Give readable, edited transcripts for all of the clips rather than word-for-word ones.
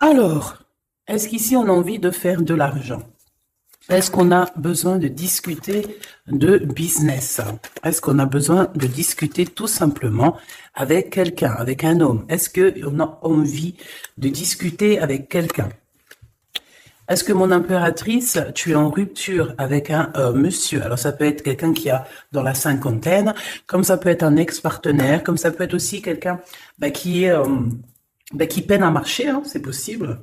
Alors, est-ce qu'ici on a envie de faire de l'argent? Est-ce qu'on a besoin de discuter de business? Est-ce qu'on a besoin de discuter tout simplement avec quelqu'un, avec un homme? Est-ce qu'on a envie de discuter avec quelqu'un? Est-ce que mon impératrice, tu es en rupture avec un monsieur? Alors ça peut être quelqu'un qui a dans la cinquantaine, comme ça peut être un ex-partenaire, comme ça peut être aussi quelqu'un qui peine à marcher, hein, c'est possible.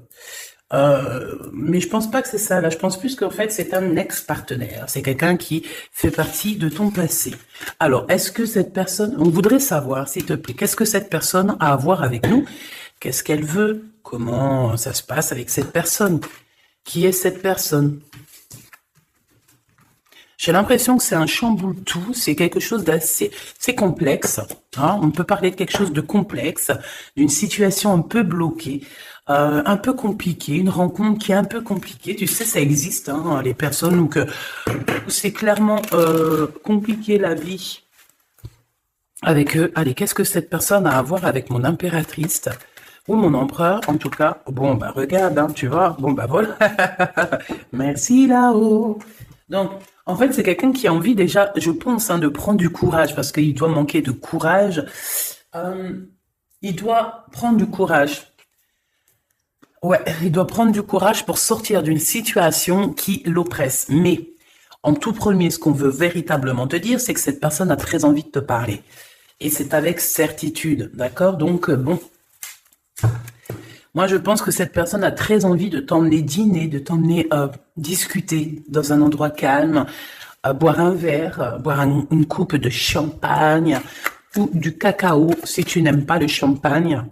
Mais je pense pas que c'est ça. Là, je pense plus qu'en fait, c'est un ex-partenaire. C'est quelqu'un qui fait partie de ton passé. Alors, est-ce que cette personne, on voudrait savoir, s'il te plaît, qu'est-ce que cette personne a à voir avec nous? Qu'est-ce qu'elle veut? Comment ça se passe avec cette personne? Qui est cette personne? J'ai l'impression que c'est un chamboule-tout, c'est quelque chose c'est complexe. Hein, on peut parler de quelque chose de complexe, d'une situation un peu bloquée, un peu compliquée, une rencontre qui est un peu compliquée. Tu sais, ça existe, hein, les personnes où c'est clairement compliqué la vie avec eux. Allez, qu'est-ce que cette personne a à voir avec mon impératrice ou mon empereur, en tout cas? Bon, bah regarde, hein, tu vois. Bon, bah voilà. Merci là-haut. Donc, en fait, c'est quelqu'un qui a envie déjà, je pense, hein, de prendre du courage, parce qu'il doit manquer de courage. Il doit prendre du courage. Ouais, il doit prendre du courage pour sortir d'une situation qui l'oppresse. Mais, en tout premier, ce qu'on veut véritablement te dire, c'est que cette personne a très envie de te parler. Et c'est avec certitude, d'accord? Donc, bon, moi, je pense que cette personne a très envie de t'emmener dîner, de t'emmener discuter dans un endroit calme, boire un verre, boire une coupe de champagne ou du cacao si tu n'aimes pas le champagne.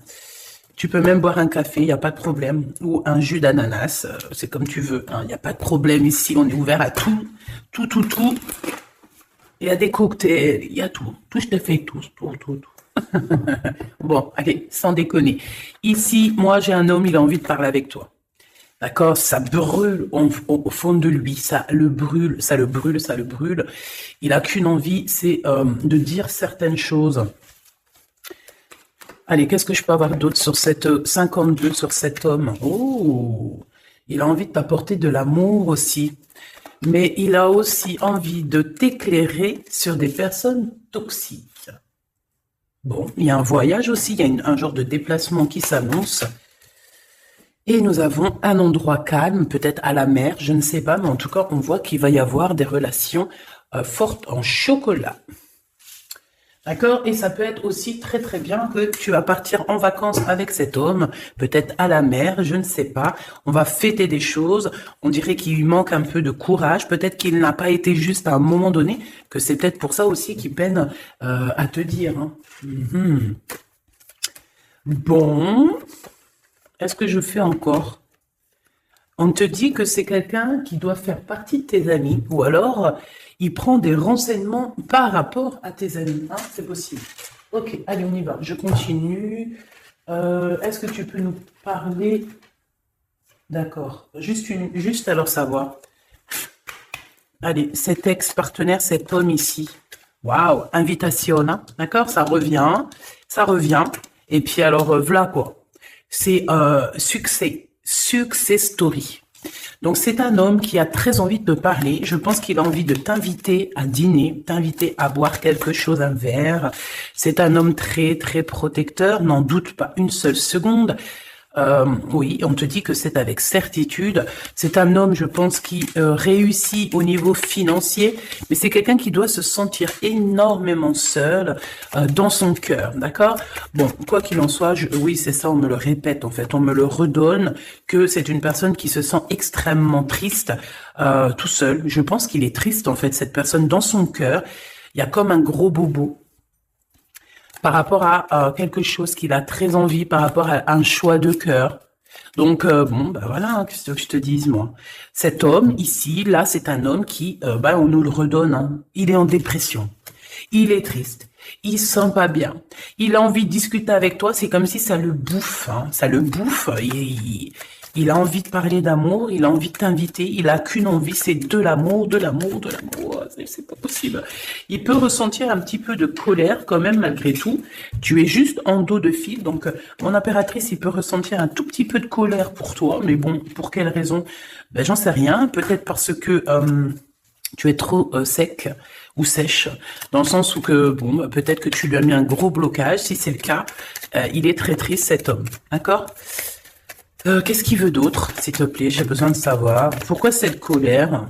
Tu peux même boire un café, il n'y a pas de problème, ou un jus d'ananas, c'est comme tu veux, il n'y a pas de problème ici, on est ouvert à tout, tout. Il y a des cocktails, il y a tout, je te fais tout. Bon, allez, sans déconner. Ici, moi, j'ai un homme, il a envie de parler avec toi. D'accord? Ça brûle au fond de lui, ça le brûle. Il a qu'une envie, c'est de dire certaines choses. Allez, qu'est-ce que je peux avoir d'autre sur cette 52, sur cet homme? Oh, il a envie de t'apporter de l'amour aussi. Mais il a aussi envie de t'éclairer sur des personnes toxiques. Bon, il y a un voyage aussi, il y a un genre de déplacement qui s'annonce. Et nous avons un endroit calme, peut-être à la mer, je ne sais pas, mais en tout cas, on voit qu'il va y avoir des relations fortes en chocolat. D'accord? Et ça peut être aussi très très bien que tu vas partir en vacances avec cet homme, peut-être à la mer, je ne sais pas. On va fêter des choses, on dirait qu'il lui manque un peu de courage, peut-être qu'il n'a pas été juste à un moment donné, que c'est peut-être pour ça aussi qu'il peine à te dire. Hein. Bon, est-ce que je fais encore? On te dit que c'est quelqu'un qui doit faire partie de tes amis, ou alors il prend des renseignements par rapport à tes amis. Hein, c'est possible. Ok, allez, on y va. Je continue. Est-ce que tu peux nous parler? D'accord. Juste alors savoir. Allez, cet ex-partenaire, cet homme ici. Waouh, invitation, hein, d'accord? Ça revient. Et puis alors, voilà quoi. C'est success story. Donc, c'est un homme qui a très envie de te parler. Je pense qu'il a envie de t'inviter à dîner, t'inviter à boire quelque chose, un verre. C'est un homme très, très protecteur, n'en doute pas une seule seconde. Oui, on te dit que c'est avec certitude. C'est un homme, je pense, qui réussit au niveau financier, mais c'est quelqu'un qui doit se sentir énormément seul dans son cœur, d'accord? Bon, quoi qu'il en soit, oui, c'est ça, on me le répète, en fait, on me le redonne, que c'est une personne qui se sent extrêmement triste, tout seul. Je pense qu'il est triste, en fait, cette personne, dans son cœur. Il y a comme un gros bobo par rapport à quelque chose qu'il a très envie, par rapport à un choix de cœur. Donc, bon, bah voilà, hein, qu'est-ce que je te dise, moi. Cet homme, ici, là, c'est un homme qui, on nous le redonne, hein. Il est en dépression. Il est triste. Il se sent pas bien. Il a envie de discuter avec toi, c'est comme si ça le bouffe, hein. Ça le bouffe. Il a envie de parler d'amour, il a envie de t'inviter, il a qu'une envie, c'est de l'amour, de l'amour, de l'amour. C'est pas possible. Il peut ressentir un petit peu de colère quand même malgré tout. Tu es juste en dos de fil, donc mon impératrice, il peut ressentir un tout petit peu de colère pour toi, mais bon, pour quelle raison? Ben, j'en sais rien. Peut-être parce que tu es trop sec ou sèche, dans le sens où que bon, peut-être que tu lui as mis un gros blocage. Si c'est le cas, il est très triste cet homme, d'accord? Qu'est-ce qu'il veut d'autre, s'il te plaît? J'ai besoin de savoir. Pourquoi cette colère?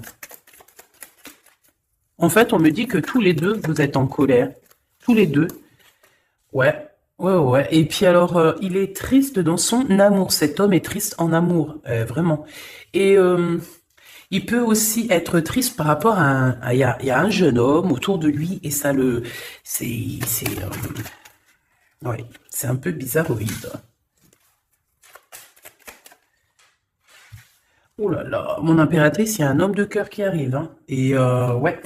En fait, on me dit que tous les deux, vous êtes en colère. Tous les deux. Ouais. Ouais, ouais. Et puis alors, il est triste dans son amour. Cet homme est triste en amour, vraiment. Et il peut aussi être triste par rapport à il y a un jeune homme autour de lui et ça le, ouais, c'est un peu bizarroïde. Oh là là, mon impératrice, il y a un homme de cœur qui arrive, hein. Et ouais.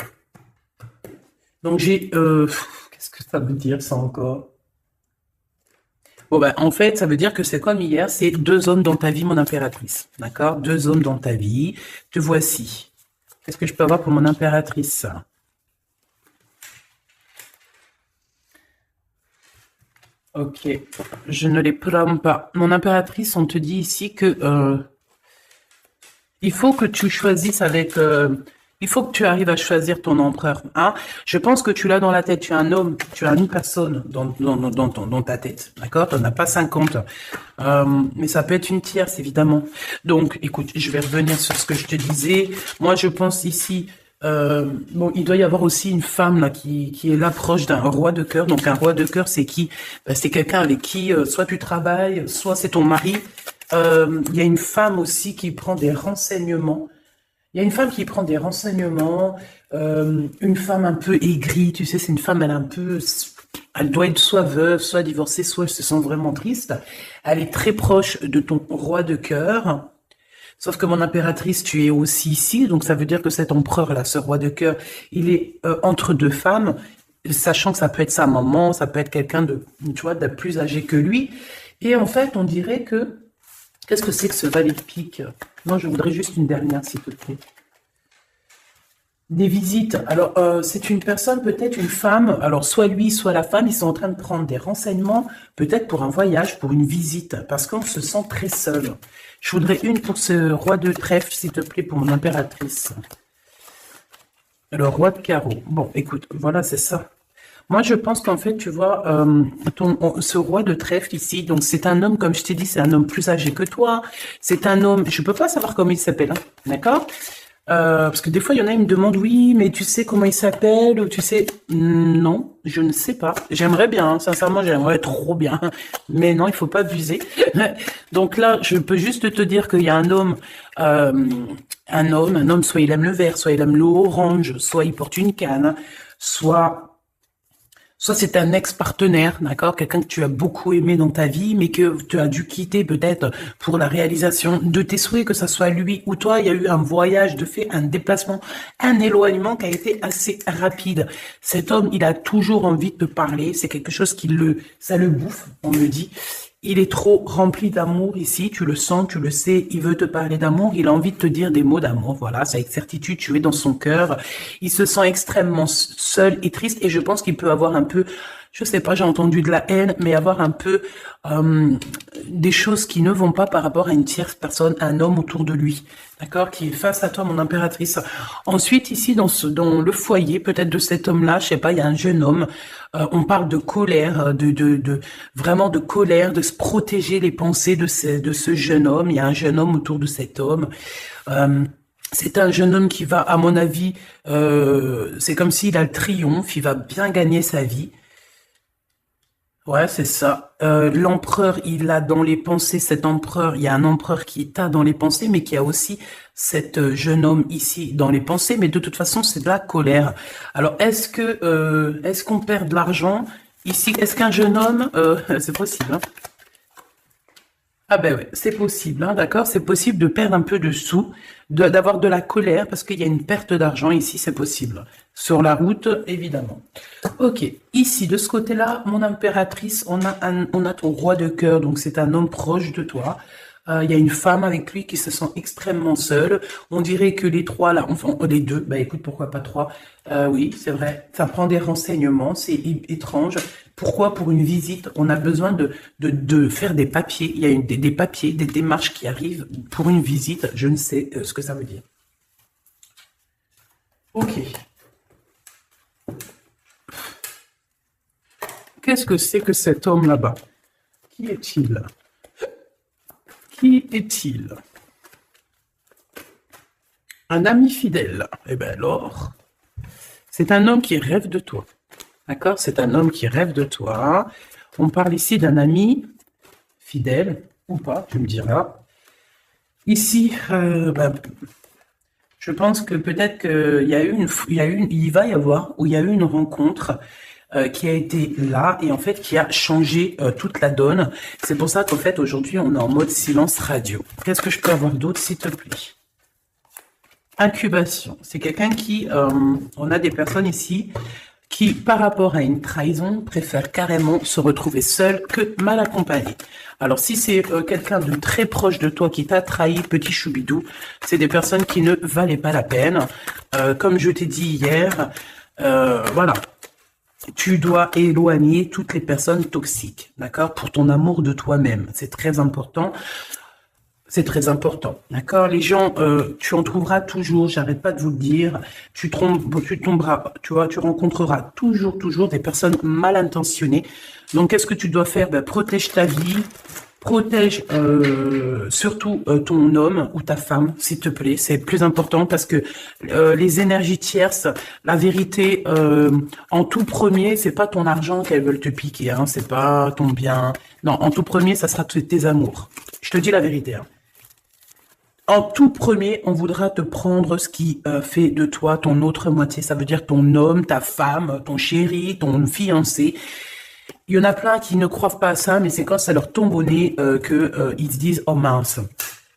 Donc j'ai, qu'est-ce que ça veut dire ça encore? Bon ben, en fait, ça veut dire que c'est comme hier, c'est deux hommes dans ta vie, mon impératrice. D'accord? Deux hommes dans ta vie. Te voici. Qu'est-ce que je peux avoir pour mon impératrice? Ok. Je ne les blâme pas. Mon impératrice, on te dit ici que il faut que tu choisisses avec... il faut que tu arrives à choisir ton empereur. Hein? Je pense que tu l'as dans la tête. Tu as un homme, tu as une personne dans ta tête. D'accord? Tu n'en as pas 50. Mais ça peut être une tierce, évidemment. Donc, écoute, je vais revenir sur ce que je te disais. Moi, je pense ici... bon, il doit y avoir aussi une femme là qui est là proche d'un roi de cœur. Donc, un roi de cœur, c'est qui? Ben, c'est quelqu'un avec qui soit tu travailles, soit c'est ton mari. Il y a une femme aussi qui prend des renseignements. Il y a une femme qui prend des renseignements, une femme un peu aigrie, tu sais, c'est une femme, elle doit être soit veuve, soit divorcée, soit elle se sent vraiment triste. Elle est très proche de ton roi de cœur. Sauf que mon impératrice, tu es aussi ici, donc ça veut dire que cet empereur-là, ce roi de cœur, il est entre deux femmes, sachant que ça peut être sa maman, ça peut être quelqu'un de, tu vois, de plus âgé que lui. Et en fait, on dirait que qu'est-ce que c'est que ce valet de pique? Moi, je voudrais juste une dernière, s'il te plaît. Des visites. Alors, c'est une personne, peut-être une femme. Alors, soit lui, soit la femme, ils sont en train de prendre des renseignements, peut-être pour un voyage, pour une visite, parce qu'on se sent très seul. Je voudrais une pour ce roi de trèfle, s'il te plaît, pour mon impératrice. Le roi de carreau. Bon, écoute, voilà, c'est ça. Moi, je pense qu'en fait, tu vois, ce roi de trèfle ici, donc c'est un homme, comme je t'ai dit, c'est un homme plus âgé que toi. C'est un homme, je peux pas savoir comment il s'appelle, hein, d'accord? Parce que des fois, il y en a, ils me demandent, oui, mais tu sais comment il s'appelle, ou tu sais, non, je ne sais pas. J'aimerais bien, hein, sincèrement, j'aimerais trop bien, mais non, il faut pas abuser. Donc là, je peux juste te dire qu'il y a un homme, soit il aime le vert, soit il aime l'orange, soit il porte une canne, soit c'est un ex-partenaire, d'accord? Quelqu'un que tu as beaucoup aimé dans ta vie, mais que tu as dû quitter peut-être pour la réalisation de tes souhaits, que ça soit lui ou toi. Il y a eu un voyage de fait, un déplacement, un éloignement qui a été assez rapide. Cet homme, il a toujours envie de te parler. C'est quelque chose ça le bouffe, on me dit. Il est trop rempli d'amour ici, tu le sens, tu le sais, il veut te parler d'amour, il a envie de te dire des mots d'amour, voilà, c'est avec certitude, tu es dans son cœur. Il se sent extrêmement seul et triste et je pense qu'il peut avoir un peu, je sais pas, j'ai entendu de la haine, mais avoir un peu des choses qui ne vont pas par rapport à une tierce personne, un homme autour de lui, d'accord, qui est face à toi, mon impératrice. Ensuite, ici, dans le foyer, peut-être de cet homme-là, je sais pas, il y a un jeune homme, on parle de colère, vraiment de colère, de se protéger les pensées de ce jeune homme. Il y a un jeune homme autour de cet homme. C'est un jeune homme qui va, à mon avis, c'est comme s'il a le triomphe, il va bien gagner sa vie. Ouais, c'est ça. L'empereur, il a dans les pensées, cet empereur, il y a un empereur qui t'a dans les pensées, mais qui a aussi cet jeune homme ici dans les pensées, mais de toute façon, c'est de la colère. Alors, est-ce qu'on perd de l'argent ici? Est-ce qu'un jeune homme, c'est possible, hein? Ah ben ouais, c'est possible, hein, d'accord? C'est possible de perdre un peu de sous, d'avoir de la colère, parce qu'il y a une perte d'argent ici, c'est possible. Sur la route, évidemment. Ok, ici, de ce côté-là, mon impératrice, on a ton roi de cœur, donc c'est un homme proche de toi. Il y a une femme avec lui qui se sent extrêmement seule. On dirait que les trois là, enfin les deux, bah écoute, pourquoi pas trois? Oui, c'est vrai. Ça prend des renseignements, c'est étrange. Pourquoi pour une visite, on a besoin de faire des papiers? Il y a des papiers, des démarches qui arrivent pour une visite. Je ne sais ce que ça veut dire. Ok. Qu'est-ce que c'est que cet homme là-bas? Qui est-il? Qui est-il? Un ami fidèle. Eh bien alors, c'est un homme qui rêve de toi. D'accord? C'est un homme qui rêve de toi. On parle ici d'un ami fidèle, ou pas, tu me diras. Ici, je pense que peut-être il va y avoir, ou il y a eu une rencontre qui a été là et en fait qui a changé toute la donne. C'est pour ça qu'en fait aujourd'hui on est en mode silence radio. Qu'est-ce que je peux avoir d'autre s'il te plaît? Incubation. C'est quelqu'un qui, on a des personnes ici qui, par rapport à une trahison, préfèrent carrément se retrouver seul que mal accompagné. Alors, si c'est quelqu'un de très proche de toi qui t'a trahi, petit choubidou, c'est des personnes qui ne valaient pas la peine. Comme je t'ai dit hier, voilà. Tu dois éloigner toutes les personnes toxiques, d'accord? Pour ton amour de toi-même. C'est très important. C'est très important, d'accord? Les gens, tu en trouveras toujours, j'arrête pas de vous le dire, tu tomberas, tu vois, tu rencontreras toujours des personnes mal intentionnées. Donc, qu'est-ce que tu dois faire? Ben, protège ta vie, protège surtout ton homme ou ta femme, s'il te plaît. C'est plus important parce que les énergies tierces, la vérité, en tout premier, c'est pas ton argent qu'elles veulent te piquer, hein, c'est pas ton bien. Non, en tout premier, ça sera tes amours. Je te dis la vérité, hein. En tout premier, on voudra te prendre ce qui fait de toi ton autre moitié. Ça veut dire ton homme, ta femme, ton chéri, ton fiancé. Il y en a plein qui ne croient pas à ça, mais c'est quand ça leur tombe au nez qu'ils se disent « Oh mince !»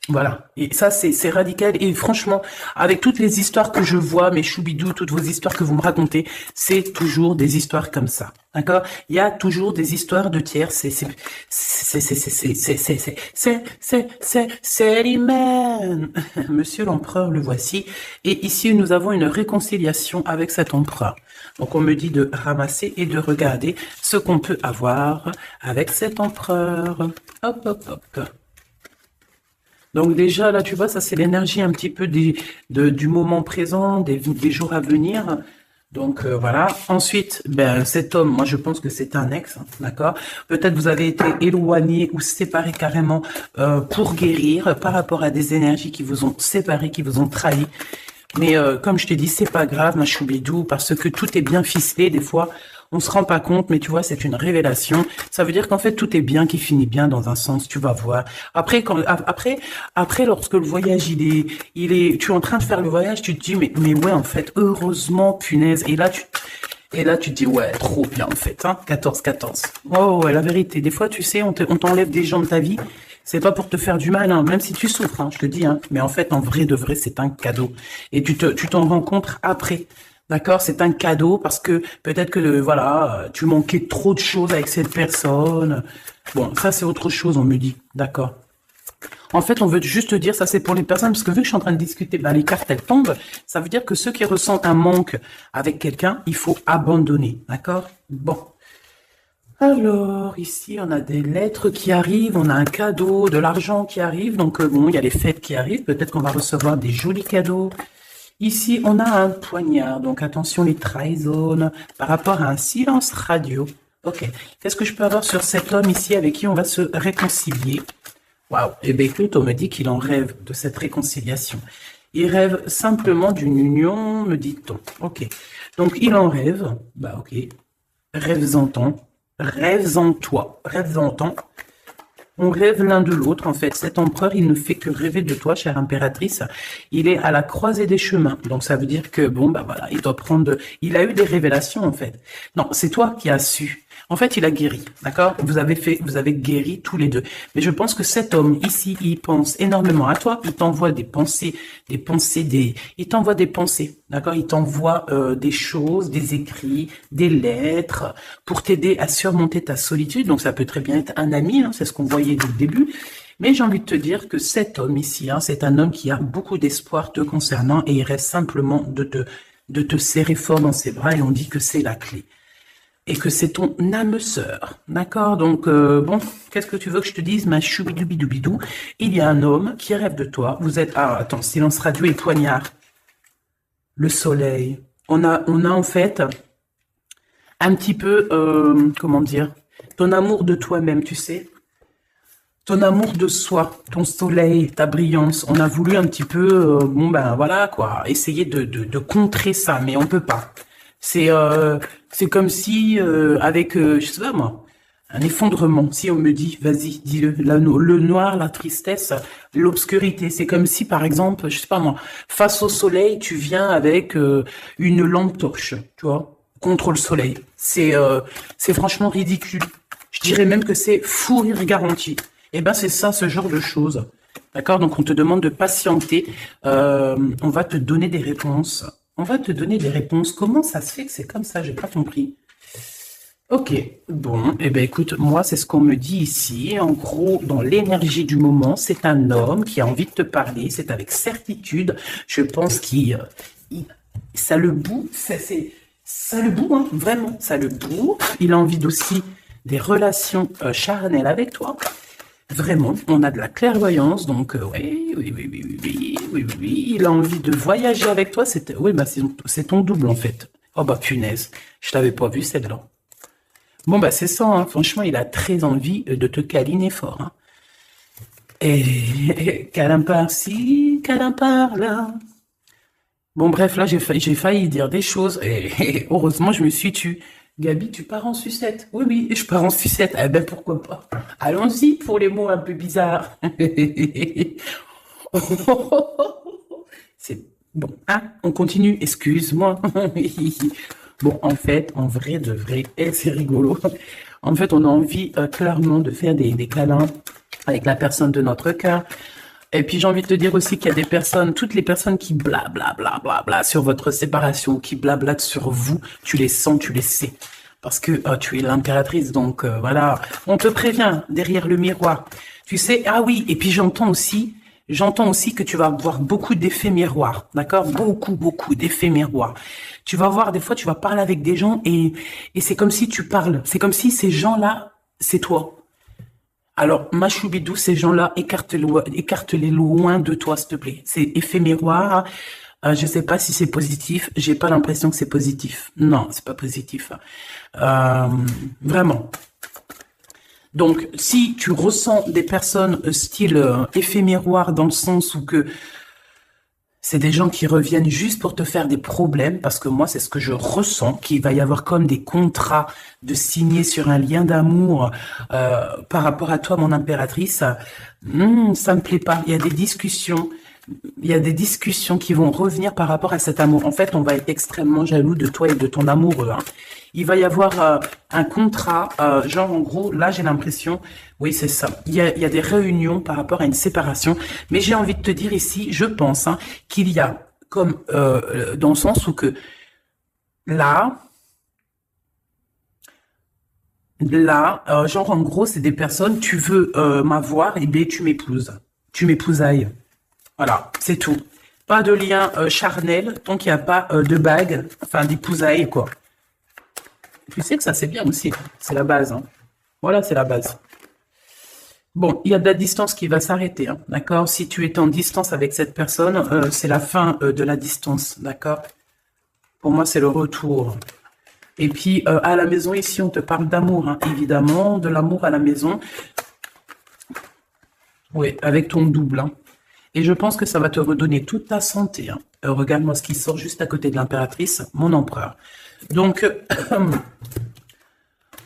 Voilà. Et ça, c'est radical. Et franchement, avec toutes les histoires que je vois, mes choubidous, toutes vos histoires que vous me racontez, c'est toujours des histoires comme ça. D'accord? Il y a toujours des histoires de tiers. C'est l'humain. Monsieur l'empereur, le voici. Et ici, nous avons une réconciliation avec cet empereur. Donc, on me dit de ramasser et de regarder ce qu'on peut avoir avec cet empereur. Hop, hop, hop. Donc déjà, là, tu vois, ça, c'est l'énergie un petit peu du moment présent, des jours à venir. Donc, voilà. Ensuite, ben, cet homme, moi, je pense que c'est un ex, hein, d'accord? Peut-être vous avez été éloigné ou séparé carrément pour guérir par rapport à des énergies qui vous ont séparé, qui vous ont trahi. Mais comme je t'ai dit, c'est pas grave, ma choubidou, parce que tout est bien ficelé. Des fois, on se rend pas compte, mais tu vois, c'est une révélation. Ça veut dire qu'en fait, tout est bien qui finit bien dans un sens, tu vas voir. Après, lorsque le voyage, tu es en train de faire le voyage, tu te dis, mais ouais, en fait, heureusement, punaise. Et là, tu te dis, ouais, trop bien, en fait, hein, 14-14. Oh, ouais, la vérité. Des fois, tu sais, on t'enlève des gens de ta vie. C'est pas pour te faire du mal, hein, même si tu souffres, hein, je te dis, hein. Mais en fait, en vrai de vrai, c'est un cadeau. Et tu t'en rencontres après. D'accord, c'est un cadeau parce que peut-être que voilà, tu manquais trop de choses avec cette personne. Bon, ça c'est autre chose, on me dit. D'accord. En fait, on veut juste te dire, ça c'est pour les personnes, parce que vu que je suis en train de discuter, ben, les cartes elles tombent, ça veut dire que ceux qui ressentent un manque avec quelqu'un, il faut abandonner. D'accord? Bon. Alors, ici, on a des lettres qui arrivent, on a un cadeau, de l'argent qui arrive. Donc, bon, il y a les fêtes qui arrivent. Peut-être qu'on va recevoir des jolis cadeaux. Ici, on a un poignard, donc attention les trahisons par rapport à un silence radio. Ok, qu'est-ce que je peux avoir sur cet homme ici avec qui on va se réconcilier? Waouh, eh bien écoute, on me dit qu'il en rêve de cette réconciliation. Il rêve simplement d'une union, me dit-on. Ok, donc il en rêve, bah ok, rêves-en-toi, rêves-en-toi. On rêve l'un de l'autre, en fait. Cet empereur, il ne fait que rêver de toi, chère impératrice. Il est à la croisée des chemins. Donc, ça veut dire que, bon, bah voilà, il doit il a eu des révélations, en fait. Non, c'est toi qui as su. En fait, il a guéri, d'accord? Vous avez guéri tous les deux. Mais je pense que cet homme, ici, il pense énormément à toi. Il t'envoie il t'envoie des pensées, d'accord? Il t'envoie des choses, des écrits, des lettres pour t'aider à surmonter ta solitude. Donc, ça peut très bien être un ami, hein, c'est ce qu'on voyait dès le début. Mais j'ai envie de te dire que cet homme ici, hein, c'est un homme qui a beaucoup d'espoir te concernant et il reste simplement de te serrer fort dans ses bras et on dit que c'est la clé. Et que c'est ton âme sœur, d'accord? Donc, bon, qu'est-ce que tu veux que je te dise, ma choubidoubidou? Il y a un homme qui rêve de toi. Vous êtes... Ah, attends, silence radio et poignard. Le soleil. On a en fait un petit peu, comment dire, ton amour de toi-même, tu sais? Ton amour de soi, ton soleil, ta brillance. On a voulu un petit peu, bon ben voilà quoi, essayer de contrer ça, mais on peut pas. C'est comme si, avec, je sais pas moi, un effondrement, si on me dit, vas-y, dis-le, le noir, la tristesse, l'obscurité, c'est comme si, par exemple, je sais pas moi, face au soleil, tu viens avec une lampe torche, tu vois, contre le soleil. C'est franchement ridicule. Je dirais même que c'est fou rire garanti. Eh ben, c'est ça, ce genre de choses. D'accord? Donc, on te demande de patienter. On va te donner des réponses. On va te donner des réponses. Comment ça se fait que c'est comme ça? J'ai pas compris. Ok, bon, eh ben écoute, moi c'est ce qu'on me dit ici. En gros, dans l'énergie du moment, c'est un homme qui a envie de te parler. C'est avec certitude. Je pense ça le boue. Ça le boue, hein, vraiment, ça le boue. Il a envie aussi des relations charnelles avec toi. Vraiment, on a de la clairvoyance, donc oui. Il a envie de voyager avec toi. Oui, bah c'est ton double en fait. Oh bah punaise, je t'avais pas vu celle-là. Bon bah c'est ça, hein. Franchement, il a très envie de te câliner fort. Hein. Et câlin par-ci, câlin par-là. Bon bref, là j'ai failli dire des choses et heureusement je me suis tue. Gabi, tu pars en sucette? Oui, je pars en sucette. Eh ben, pourquoi pas? Allons-y pour les mots un peu bizarres. C'est bon, hein? On continue, excuse-moi. Bon, en fait, en vrai de vrai, et c'est rigolo. En fait, on a envie clairement de faire des câlins avec la personne de notre cœur. Et puis j'ai envie de te dire aussi qu'il y a des personnes, toutes les personnes qui blablabla sur votre séparation, qui blablatent sur vous, tu les sens, tu les sais. Parce que tu es l'impératrice, donc voilà, on te prévient derrière le miroir. Tu sais, ah oui, et puis j'entends aussi que tu vas avoir beaucoup d'effets miroirs, d'accord? Beaucoup d'effets miroirs. Tu vas voir, des fois, tu vas parler avec des gens et c'est comme si tu parles. C'est comme si ces gens-là, c'est toi. Alors, ma choubidou, ces gens-là, écarte-les loin de toi, s'il te plaît. C'est effet miroir. Je sais pas si c'est positif. J'ai pas l'impression que c'est positif. Non, c'est pas positif. Vraiment. Donc, si tu ressens des personnes style effet miroir dans le sens où que c'est des gens qui reviennent juste pour te faire des problèmes, parce que moi, c'est ce que je ressens, qu'il va y avoir comme des contrats de signer sur un lien d'amour par rapport à toi, mon impératrice. Ça me plaît pas. Il y a des discussions. Il y a des discussions qui vont revenir par rapport à cet amour. En fait, on va être extrêmement jaloux de toi et de ton amoureux. Hein. Il va y avoir un contrat, genre en gros, là j'ai l'impression, oui c'est ça, il y a des réunions par rapport à une séparation, mais j'ai envie de te dire ici, je pense hein, qu'il y a comme, dans le sens où que là, genre en gros c'est des personnes, tu veux m'avoir, et bien tu m'épousailles. Voilà, c'est tout. Pas de lien charnel, tant qu'il n'y a pas de bague, enfin d'épousailles quoi. Tu sais que ça, c'est bien aussi. C'est la base. Hein. Voilà, c'est la base. Bon, il y a de la distance qui va s'arrêter. Hein, d'accord? Si tu es en distance avec cette personne, c'est la fin de la distance. D'accord? Pour moi, c'est le retour. Et puis, à la maison, ici, on te parle d'amour. Hein, évidemment, de l'amour à la maison. Oui, avec ton double. Hein. Et je pense que ça va te redonner toute ta santé. Hein. Regarde-moi ce qui sort juste à côté de l'impératrice, mon empereur. Donc,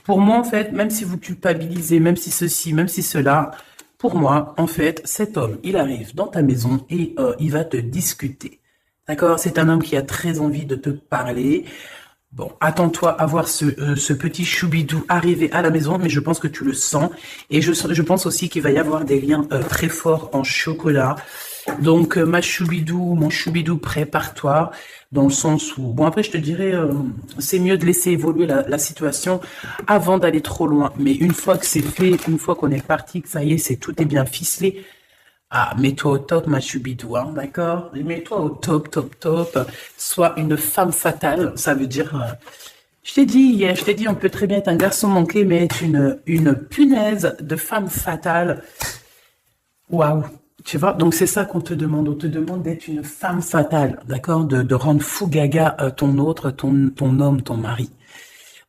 pour moi, en fait, même si vous culpabilisez, même si ceci, même si cela, pour moi, en fait, cet homme, il arrive dans ta maison et il va te discuter. D'accord? C'est un homme qui a très envie de te parler. Bon, attends-toi à voir ce petit choubidou arriver à la maison, mais je pense que tu le sens. Et je pense aussi qu'il va y avoir des liens très forts en chocolat. Donc, ma choubidou, mon choubidou, prépare-toi, dans le sens où, bon, après, je te dirais, c'est mieux de laisser évoluer la situation avant d'aller trop loin. Mais une fois que c'est fait, une fois qu'on est parti, que ça y est, c'est tout est bien ficelé, ah, mets-toi au top, ma choubidou, hein, d'accord? Mets-toi au top, top, top. Sois une femme fatale, ça veut dire, je t'ai dit hier, je t'ai dit, on peut très bien être un garçon manqué, mais être une punaise de femme fatale. Waouh! Tu vois, donc c'est ça qu'on te demande. On te demande d'être une femme fatale, d'accord? De rendre fou gaga ton autre, ton homme, ton mari.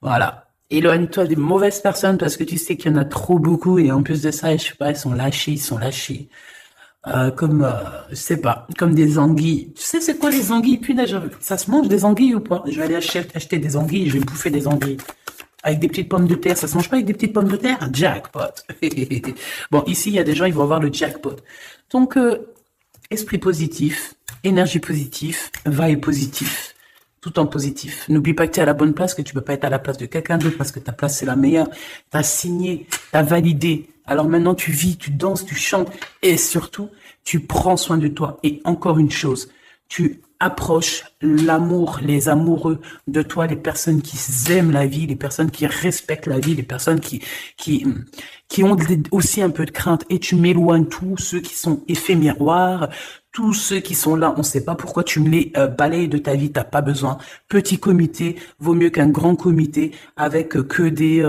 Voilà. Éloigne-toi des mauvaises personnes parce que tu sais qu'il y en a trop beaucoup et en plus de ça, je sais pas, ils sont lâchés, ils sont lâchés. Comme, je sais pas, comme des anguilles. Tu sais c'est quoi les anguilles? Punaise, ça se mange des anguilles ou pas? Je vais aller acheter des anguilles, je vais bouffer des anguilles. Avec des petites pommes de terre, ça se mange pas avec des petites pommes de terre? Jackpot. Bon, ici, il y a des gens, ils vont avoir le jackpot. Donc, esprit positif, énergie positive, vibe positif, tout en positif. N'oublie pas que tu es à la bonne place, que tu peux pas être à la place de quelqu'un d'autre parce que ta place c'est la meilleure. Tu as signé, tu as validé. Alors maintenant, tu vis, tu danses, tu chantes et surtout, tu prends soin de toi. Et encore une chose, tu approches l'amour, les amoureux de toi, les personnes qui aiment la vie, les personnes qui respectent la vie, les personnes qui, qui ont aussi un peu de crainte et tu m'éloignes tous ceux qui sont effets miroirs, tous ceux qui sont là, on ne sait pas pourquoi tu me les balayes de ta vie, t'as pas besoin. Petit comité, vaut mieux qu'un grand comité avec que des